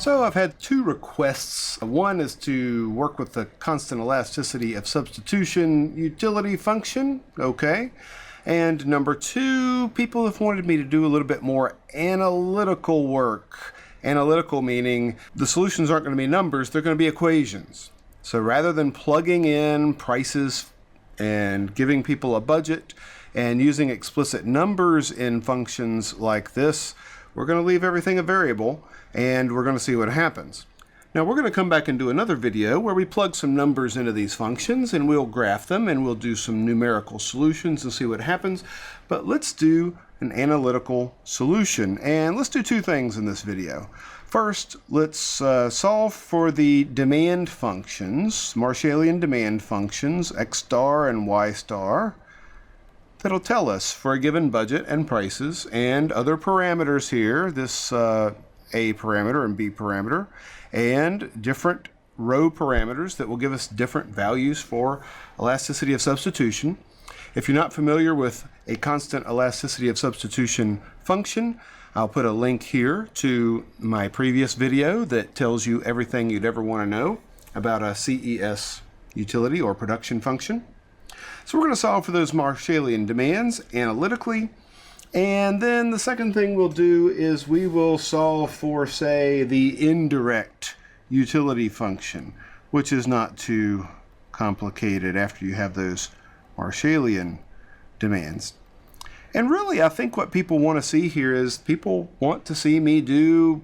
So I've had two requests. One is to work with the constant elasticity of substitution utility function, okay. And number two, people have wanted me to do a little bit more analytical work. Analytical meaning the solutions aren't going to be numbers, they're going to be equations. So rather than plugging in prices and giving people a budget and using explicit numbers in functions like this, we're going to leave everything a variable and we're going to see what happens. Now we're going to come back and do another video where we plug some numbers into these functions and we'll graph them and we'll do some numerical solutions and see what happens. But let's do an analytical solution, and let's do two things in this video. First, let's solve for the demand functions, Marshallian demand functions, x star and y star. That'll tell us for a given budget and prices and other parameters here, this A parameter and B parameter, and different row parameters that will give us different values for elasticity of substitution. If you're not familiar with a constant elasticity of substitution function, I'll put a link here to my previous video that tells you everything you'd ever want to know about a CES utility or production function. So we're going to solve for those Marshallian demands analytically. And then the second thing we'll do is we will solve for, say, the indirect utility function, which is not too complicated after you have those Marshallian demands. And really, I think what people want to see here is people want to see me do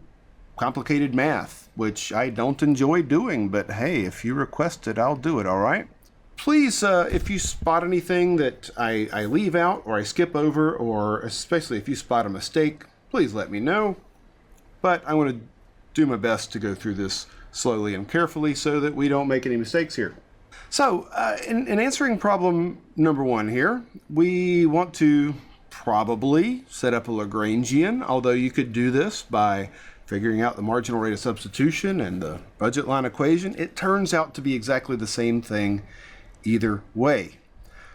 complicated math, which I don't enjoy doing, but hey, if you request it, I'll do it, all right? Please, if you spot anything that I leave out or I skip over, or especially if you spot a mistake, please let me know. But I want to do my best to go through this slowly and carefully so that we don't make any mistakes here. So, in answering problem number one here, we want to probably set up a Lagrangian, although you could do this by figuring out the marginal rate of substitution and the budget line equation. It turns out to be exactly the same thing either way.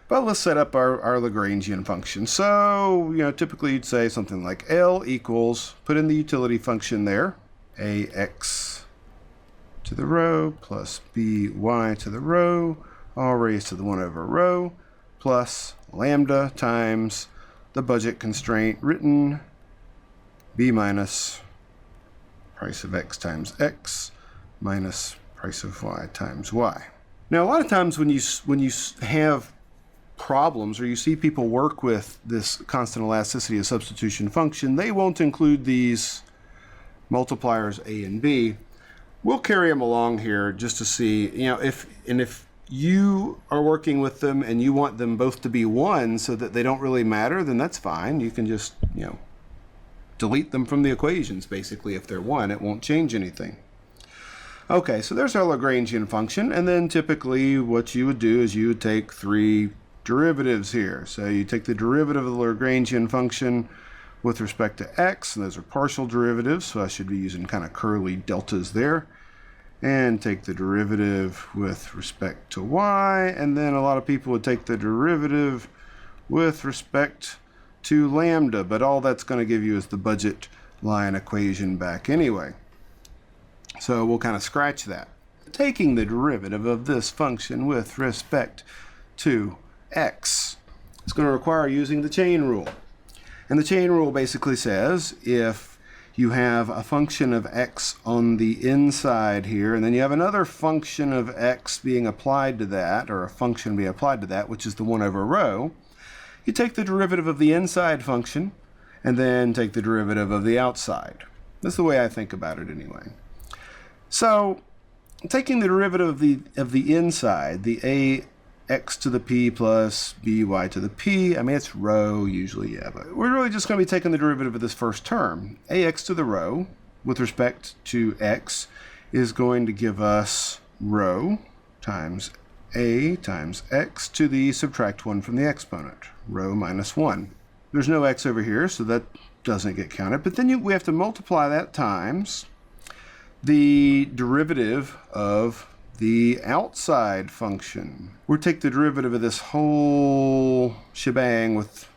But let's set up our Lagrangian function. So, typically you'd say something like L equals, put in the utility function there, AX to the row plus by to the row, all raised to the 1 over rho, plus lambda times the budget constraint written b minus price of x times x minus price of y times y. Now, a lot of times when you have problems or you see people work with this constant elasticity of substitution function, they won't include these multipliers a and b. We'll carry them along here just to see, if you are working with them and you want them both to be 1 so that they don't really matter, then that's fine. You can just, delete them from the equations, basically. If they're 1, it won't change anything. Okay, so there's our Lagrangian function, and then typically what you would do is you would take 3 derivatives here. So you take the derivative of the Lagrangian function with respect to x, and those are partial derivatives, so I should be using kind of curly deltas there, and take the derivative with respect to y, and then a lot of people would take the derivative with respect to lambda, but all that's going to give you is the budget line equation back anyway. So we'll kind of scratch that. Taking the derivative of this function with respect to x is going to require using the chain rule. And the chain rule basically says if you have a function of x on the inside here, and then you have another function of x being applied to that, or a function being applied to that, which is the 1 over rho, you take the derivative of the inside function and then take the derivative of the outside. That's the way I think about it anyway. So taking the derivative of the inside, the ax to the p plus by to the p, I mean it's rho usually, yeah, but we're really just going to be taking the derivative of this first term. Ax to the rho with respect to x is going to give us rho times a times x to the subtract 1 from the exponent, rho minus 1. There's no x over here, so that doesn't get counted, but then we have to multiply that times the derivative of the outside function. We'll take the derivative of this whole shebang with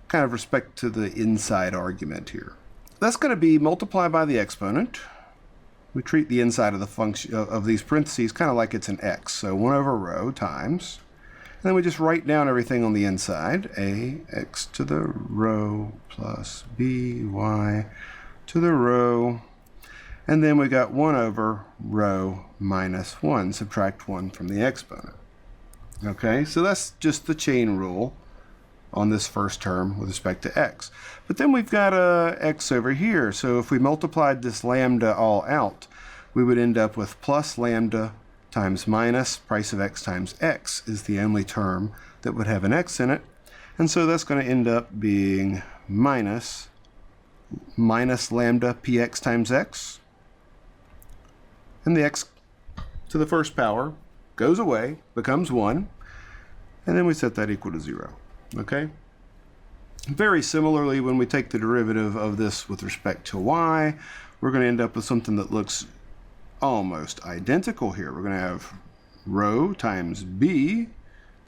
kind of respect to the inside argument here. That's going to be multiplied by the exponent we treat the inside of the function of these parentheses kind of like it's an x. So 1 over rho times, and then we just write down everything on the inside. Ax to the rho plus by to the rho. And then we got 1 over rho minus 1. Subtract 1 from the exponent. Okay, so that's just the chain rule on this first term with respect to x. But then we've got x over here. So if we multiplied this lambda all out, we would end up with plus lambda times minus price of x times x is the only term that would have an x in it. And so that's going to end up being minus lambda px times x. And the x to the first power goes away, becomes 1. And then we set that equal to 0. Okay? Very similarly, when we take the derivative of this with respect to y, we're going to end up with something that looks almost identical here. We're going to have rho times b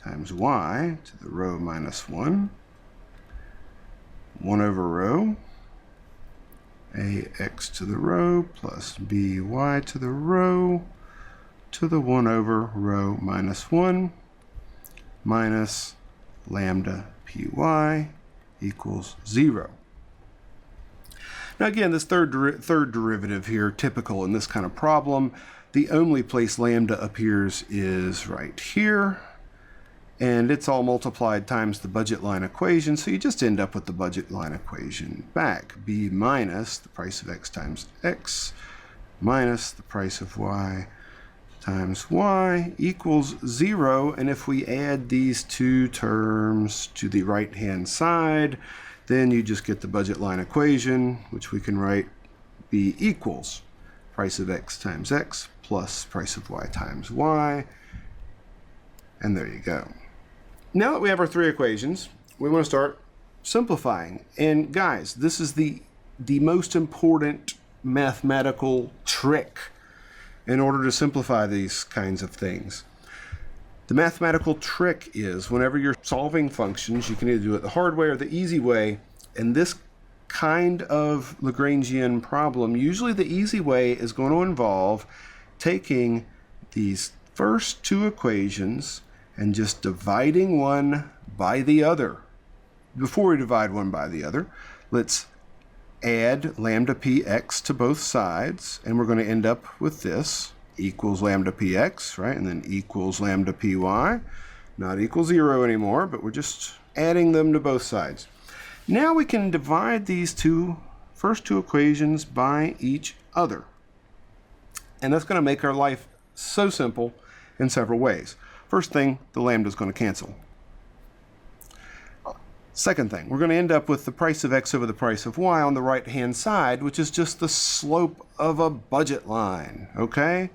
times y to the rho minus 1. 1 over rho ax to the rho plus by to the rho to the 1 over rho minus 1 minus lambda py equals 0. Now again, this third derivative here, typical in this kind of problem, the only place lambda appears is right here, and it's all multiplied times the budget line equation, so you just end up with the budget line equation back. B minus the price of x times x minus the price of y times y equals 0, and if we add these two terms to the right-hand side, then you just get the budget line equation, which we can write b equals price of x times x plus price of y times y, and there you go. Now that we have our three equations, we want to start simplifying. And guys, this is the most important mathematical trick in order to simplify these kinds of things. The mathematical trick is whenever you're solving functions, you can either do it the hard way or the easy way. And this kind of Lagrangian problem, usually the easy way is going to involve taking these first two equations and just dividing one by the other. Before we divide one by the other, let's add lambda px to both sides, and we're going to end up with this equals lambda px, right? And then equals lambda py, not equal 0 anymore, but we're just adding them to both sides. Now we can divide these first two equations by each other. And that's going to make our life so simple in several ways. First thing, the lambda is going to cancel. Second thing, we're going to end up with the price of x over the price of y on the right-hand side, which is just the slope of a budget line, okay?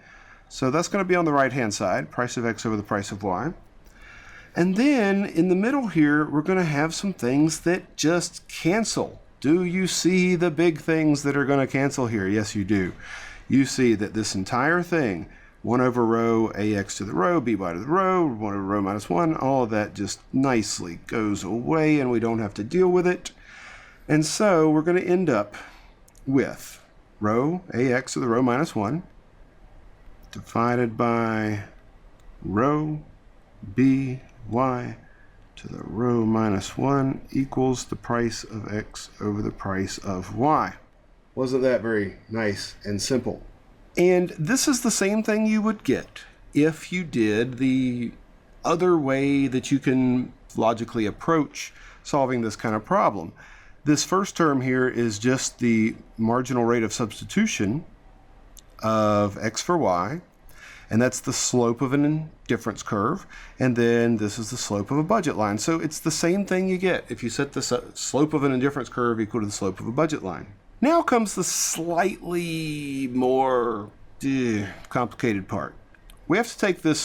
So that's going to be on the right-hand side, price of x over the price of y. And then in the middle here, we're going to have some things that just cancel. Do you see the big things that are going to cancel here? Yes, you do. You see that this entire thing, 1 over rho ax to the rho, by to the rho, 1 over rho minus 1, all of that just nicely goes away and we don't have to deal with it. And so we're going to end up with rho ax to the rho minus 1 divided by rho by to the rho minus 1 equals the price of x over the price of y. Wasn't that very nice and simple? And this is the same thing you would get if you did the other way that you can logically approach solving this kind of problem. This first term here is just the marginal rate of substitution of x for y, and that's the slope of an indifference curve, and then this is the slope of a budget line. So it's the same thing you get if you set the slope of an indifference curve equal to the slope of a budget line. Now comes the slightly more complicated part. We have to take the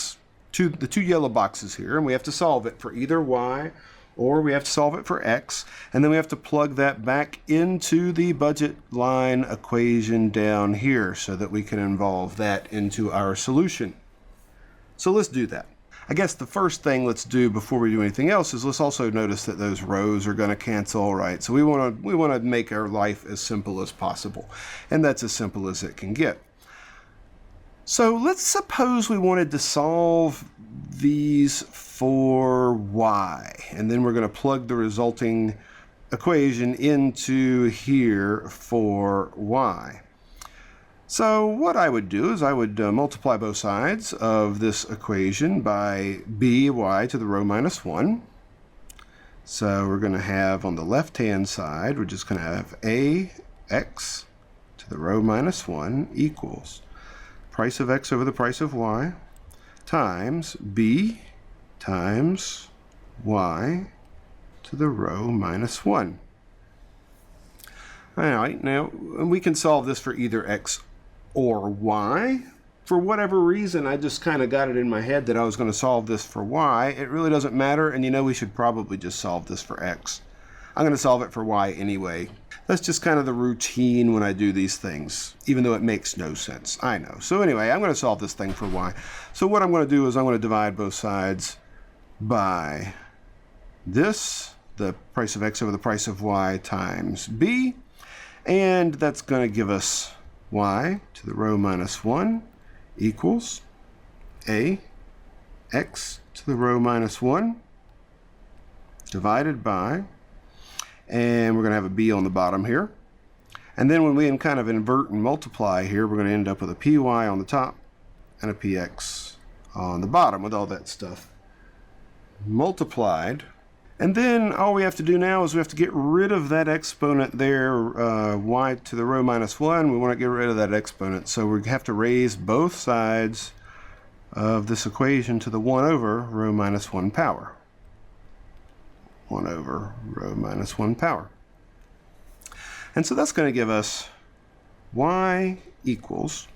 two yellow boxes here, and we have to solve it for either y or we have to solve it for x, and then we have to plug that back into the budget line equation down here so that we can involve that into our solution. So let's do that. I guess the first thing let's do before we do anything else is let's also notice that those rows are going to cancel, right? So we want to make our life as simple as possible, and that's as simple as it can get. So let's suppose we wanted to solve these for y, and then we're going to plug the resulting equation into here for y. So what I would do is I would multiply both sides of this equation by b y to the rho minus 1. So we're going to have on the left-hand side, we're just going to have ax to the rho minus 1 equals price of x over the price of y times b times y to the rho minus 1. All right, now we can solve this for either x or y. For whatever reason, I just kind of got it in my head that I was going to solve this for y. It really doesn't matter, and you know we should probably just solve this for x. I'm going to solve it for y anyway. That's just kind of the routine when I do these things, even though it makes no sense. I know. So anyway, I'm going to solve this thing for y. So what I'm going to do is I'm going to divide both sides by this, the price of x over the price of y times b, and that's going to give us y to the rho minus 1 equals ax to the rho minus 1 divided by, and we're going to have a b on the bottom here. And then when we kind of invert and multiply here, we're going to end up with a py on the top and a px on the bottom with all that stuff multiplied. And then all we have to do now is we have to get rid of that exponent there, y to the rho minus 1. We want to get rid of that exponent, so we have to raise both sides of this equation to the 1 over rho minus 1 power. 1 over rho minus 1 power. And so that's going to give us y equals.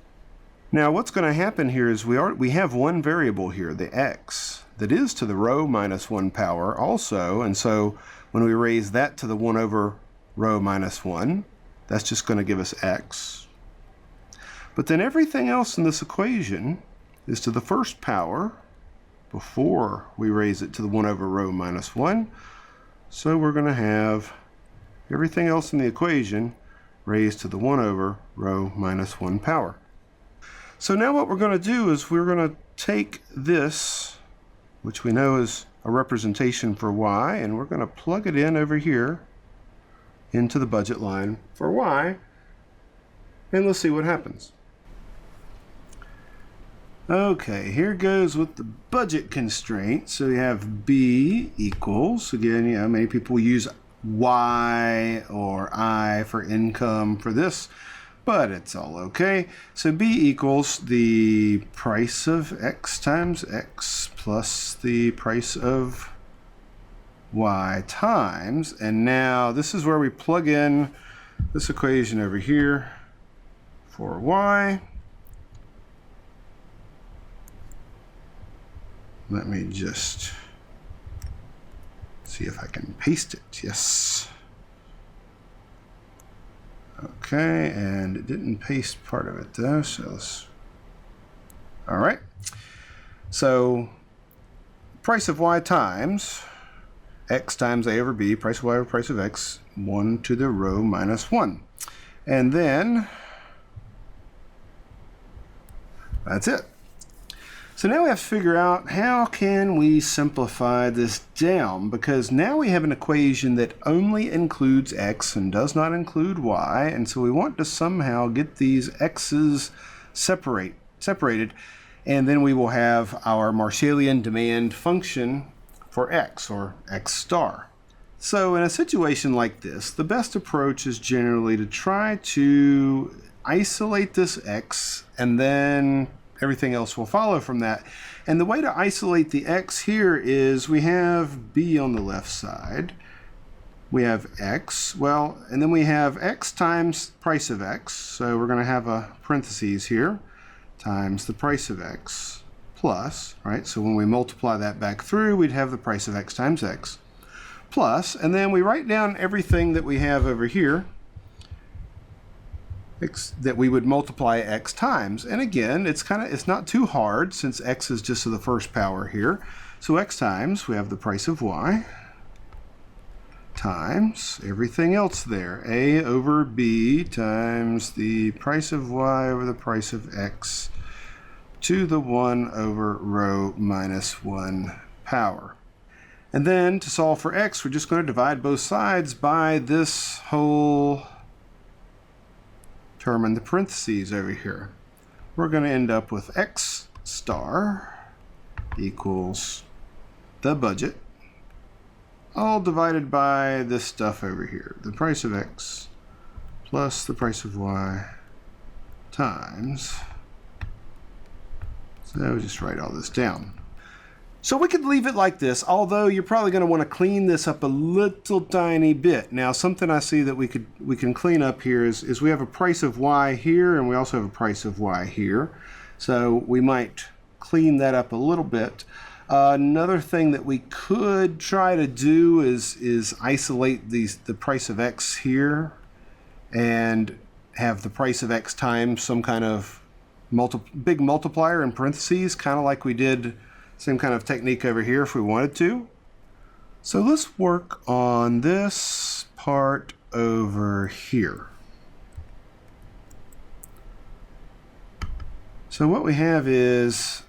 Now what's going to happen here is we have one variable here, the x, that is to the rho minus 1 power also, and so when we raise that to the 1 over rho minus 1, that's just going to give us x. But then everything else in this equation is to the first power before we raise it to the 1 over rho minus 1. So we're going to have everything else in the equation raised to the 1 over rho minus 1 power. So now what we're going to do is we're going to take this, which we know is a representation for y, and we're going to plug it in over here into the budget line for y, and let's see what happens. Okay, here goes with the budget constraint. So we have b equals, again, you know, many people use y or I for income for this, but it's all okay. So b equals the price of x times x plus the price of y times, and now this is where we plug in this equation over here for y. Let me just see if I can paste it. Yes. Okay, and it didn't paste part of it though, so let's... All right. So price of y times x times a over b, price of y over price of x, 1 to the rho minus 1. And then that's it. So now we have to figure out how can we simplify this down, because now we have an equation that only includes x and does not include y, and so we want to somehow get these x's separated, and then we will have our Marshallian demand function for x, or x star. So in a situation like this, the best approach is generally to try to isolate this x, and then everything else will follow from that. And the way to isolate the x here is we have b on the left side. We have x, well, and then we have x times price of x. So we're going to have a parentheses here, times the price of x plus, right? So when we multiply that back through, we'd have the price of x times x plus, and then we write down everything that we have over here that we would multiply x times. And again, it's not too hard since x is just to the first power here. So x times, we have the price of y times everything else there, a over b times the price of y over the price of x to the 1 over rho minus 1 power. And then to solve for x, we're just going to divide both sides by this whole term in the parentheses over here. We're going to end up with x star equals the budget, all divided by this stuff over here, the price of x plus the price of y times. So just write all this down. So we could leave it like this, although you're probably going to want to clean this up a little tiny bit. Now, something I see that we can clean up here is we have a price of y here, and we also have a price of y here. So we might clean that up a little bit. Another thing that we could try to do is isolate the price of x here and have the price of x times some kind of big multiplier in parentheses, kind of like we did. Same kind of technique over here if we wanted to. So let's work on this part over here. So what we have is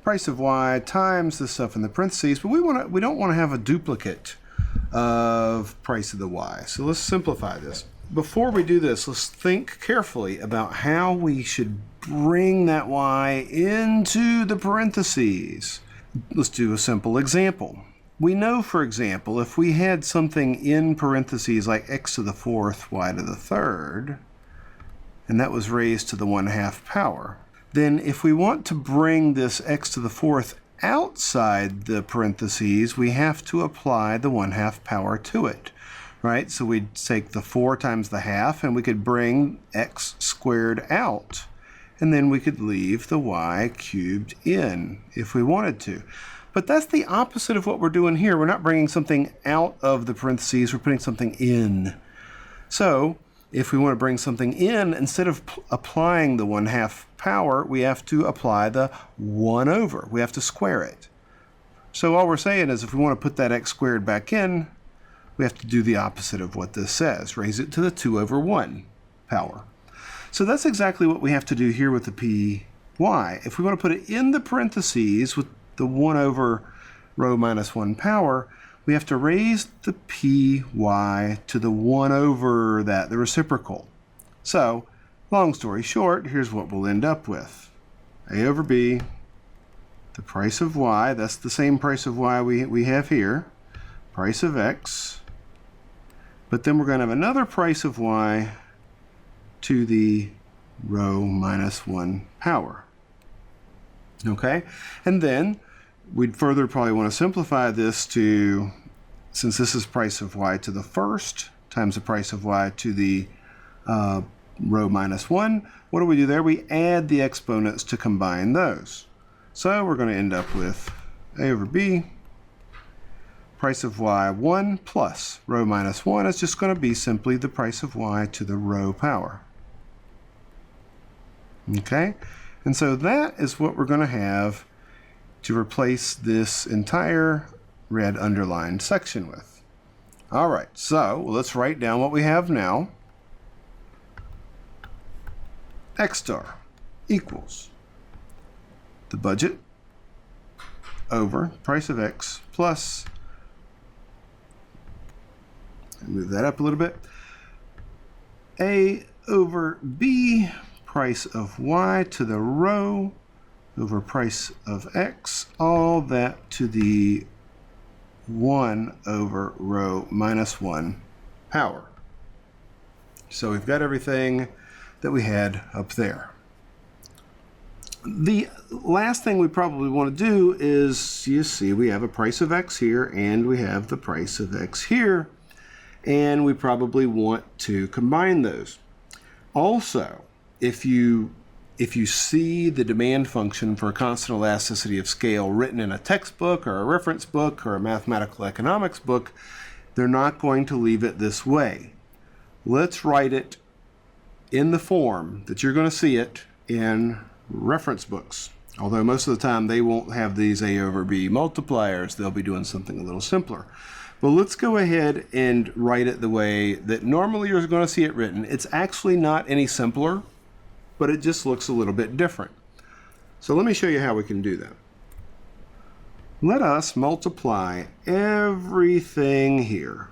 price of y times the stuff in the parentheses, but we don't want to have a duplicate of price of the y. So let's simplify this. Before we do this, let's think carefully about how we should bring that y into the parentheses. Let's do a simple example. We know, for example, if we had something in parentheses like x to the fourth, y to the third, and that was raised to the 1/2 power, then if we want to bring this x to the fourth outside the parentheses, we have to apply the 1/2 power to it. Right? So we'd take the 4 times the half, and we could bring x squared out. And then we could leave the y cubed in if we wanted to. But that's the opposite of what we're doing here. We're not bringing something out of the parentheses, we're putting something in. So if we want to bring something in, instead of applying the 1/2 power, we have to apply the 1 over. We have to square it. So all we're saying is if we want to put that x squared back in, we have to do the opposite of what this says, raise it to the 2 over 1 power. So that's exactly what we have to do here with the py. If we want to put it in the parentheses with the 1 over rho minus 1 power, we have to raise the py to the 1 over that, the reciprocal. So, long story short, here's what we'll end up with. A over b, the price of y, that's the same price of y we have here, price of x, but then we're going to have another price of y to the rho minus 1 power. Okay? And then we'd further probably want to simplify this to, since this is price of y to the first times the price of y to the rho minus 1, what do we do there? We add the exponents to combine those. So we're going to end up with a over b, price of y 1 plus rho minus 1 is just going to be simply the price of y to the rho power. Okay? And so that is what we're going to have to replace this entire red underlined section with. All right, so let's write down what we have now. X star equals the budget over price of x plus, move that up a little bit, a over b, price of y to the rho over price of x, all that to the 1 over rho minus 1 power. So we've got everything that we had up there. The last thing we probably want to do is, you see, we have a price of x here and we have the price of x here, and we probably want to combine those. Also, if you see the demand function for a constant elasticity of scale written in a textbook or a reference book or a mathematical economics book, they're not going to leave it this way. Let's write it in the form that you're going to see it in reference books. Although most of the time they won't have these a over b multipliers, they'll be doing something a little simpler. But let's go ahead and write it the way that normally you're going to see it written. It's actually not any simpler, but it just looks a little bit different. So let me show you how we can do that. Let us multiply everything here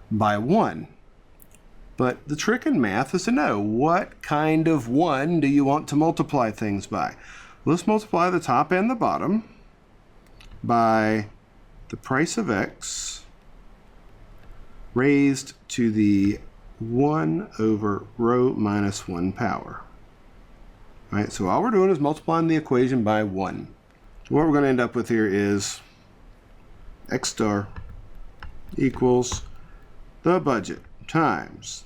by 1. But the trick in math is to know what kind of 1 do you want to multiply things by. Let's multiply the top and the bottom by the price of x raised to the 1 over rho minus 1 power. All right, so all we're doing is multiplying the equation by 1. What we're going to end up with here is x star equals the budget times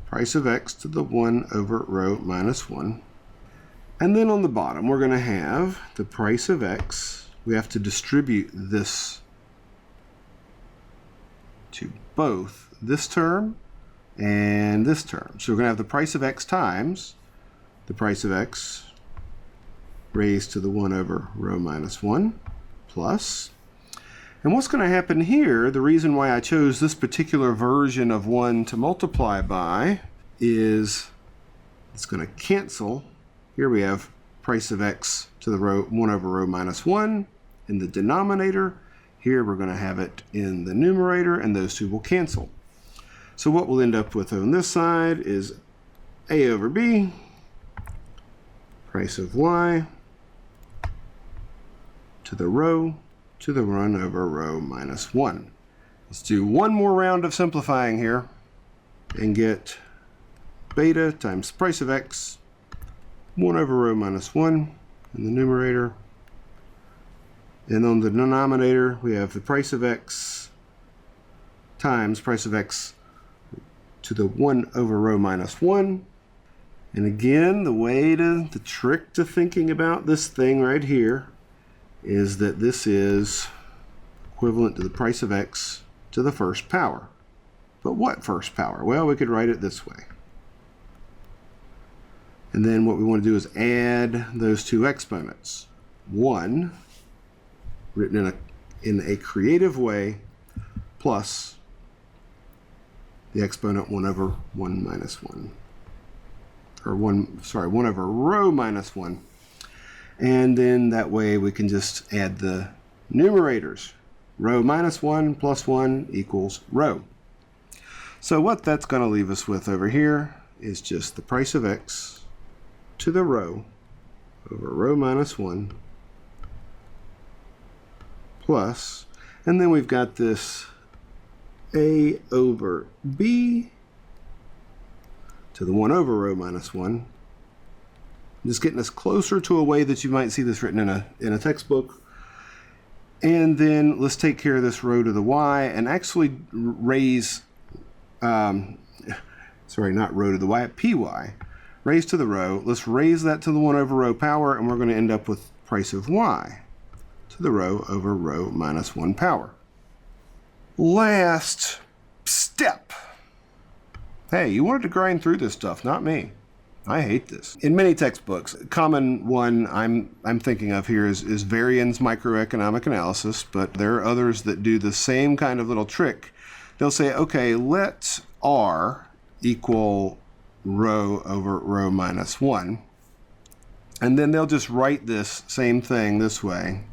price of x to the 1 over rho minus 1. And then on the bottom, we're going to have the price of x. We have to distribute this to both this term and this term. So we're going to have the price of x times the price of x raised to the 1 over rho minus 1 plus. And what's going to happen here, the reason why I chose this particular version of 1 to multiply by is it's going to cancel. Here we have price of x to the 1 over rho minus 1 in the denominator. Here we're going to have it in the numerator, and those two will cancel. So what we'll end up with on this side is a over b, price of y, to the rho to the 1 over rho minus 1. Let's do one more round of simplifying here and get beta times price of x, 1 over rho minus 1 in the numerator. And on the denominator, we have the price of x times price of x to the 1 over rho minus 1. And again, the trick to thinking about this thing right here is that this is equivalent to the price of x to the first power. But what first power? Well, we could write it this way. And then what we want to do is add those two exponents. 1, written in a creative way, plus the exponent 1 over 1 minus 1. Or 1 over rho minus 1. And then that way we can just add the numerators. Rho minus 1 plus 1 equals rho. So what that's going to leave us with over here is just the price of x to the rho over rho minus 1 plus, and then we've got this a over b to the 1 over rho minus 1. Just getting us closer to a way that you might see this written in a textbook. And then let's take care of this rho to the y and actually raise, sorry, not rho to the y, py, raised to the rho. Let's raise that to the 1 over rho power, and we're going to end up with price of y to the rho over rho minus 1 power. Last step. Hey, you wanted to grind through this stuff, not me. I hate this. In many textbooks, a common one I'm thinking of here is Variance microeconomic analysis, but there are others that do the same kind of little trick. They'll say, okay, let R equal rho over rho minus 1. And then they'll just write this same thing this way.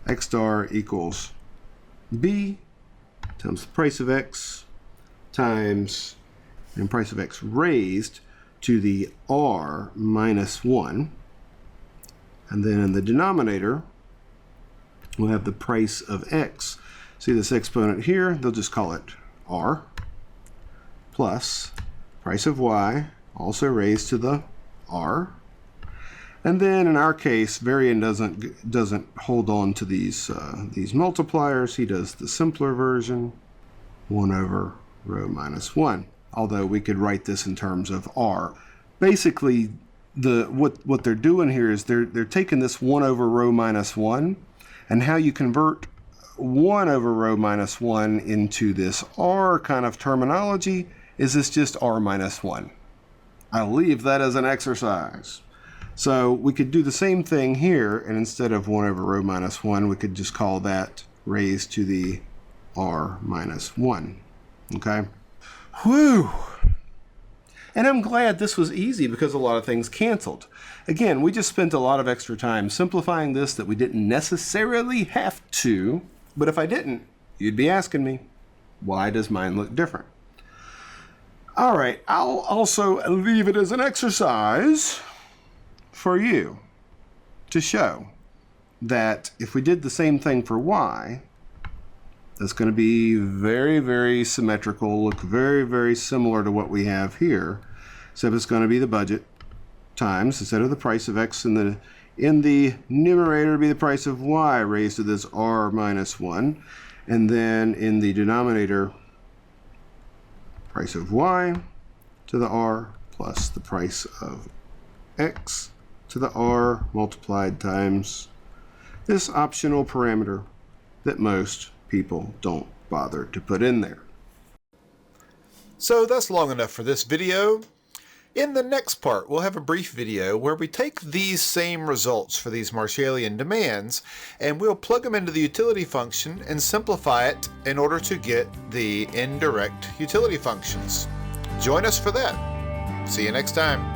X star equals B times the price of x times and price of x raised to the r minus 1. And then in the denominator, we'll have the price of x. See this exponent here? They'll just call it r plus price of y, also raised to the r. And then in our case, Varian doesn't hold on to these multipliers. He does the simpler version, 1 over rho minus 1. Although we could write this in terms of r. Basically, what they're doing here is they're taking this 1 over rho minus 1, and how you convert 1 over rho minus 1 into this r kind of terminology is this just r minus 1. I'll leave that as an exercise. So we could do the same thing here, and instead of 1 over rho minus 1, we could just call that raised to the r minus 1. Okay? Whew! And I'm glad this was easy because a lot of things canceled. Again, we just spent a lot of extra time simplifying this that we didn't necessarily have to, but if I didn't, you'd be asking me, why does mine look different? All right, I'll also leave it as an exercise for you to show that if we did the same thing for y, that's going to be very, very symmetrical, look very, very similar to what we have here, except it's going to be the budget times, instead of the price of x in the numerator, be the price of y raised to this r minus 1, and then in the denominator, price of y to the r plus the price of x to the r multiplied times this optional parameter that most people don't bother to put in there. So that's long enough for this video. In the next part, we'll have a brief video where we take these same results for these Marshallian demands and we'll plug them into the utility function and simplify it in order to get the indirect utility functions. Join us for that. See you next time.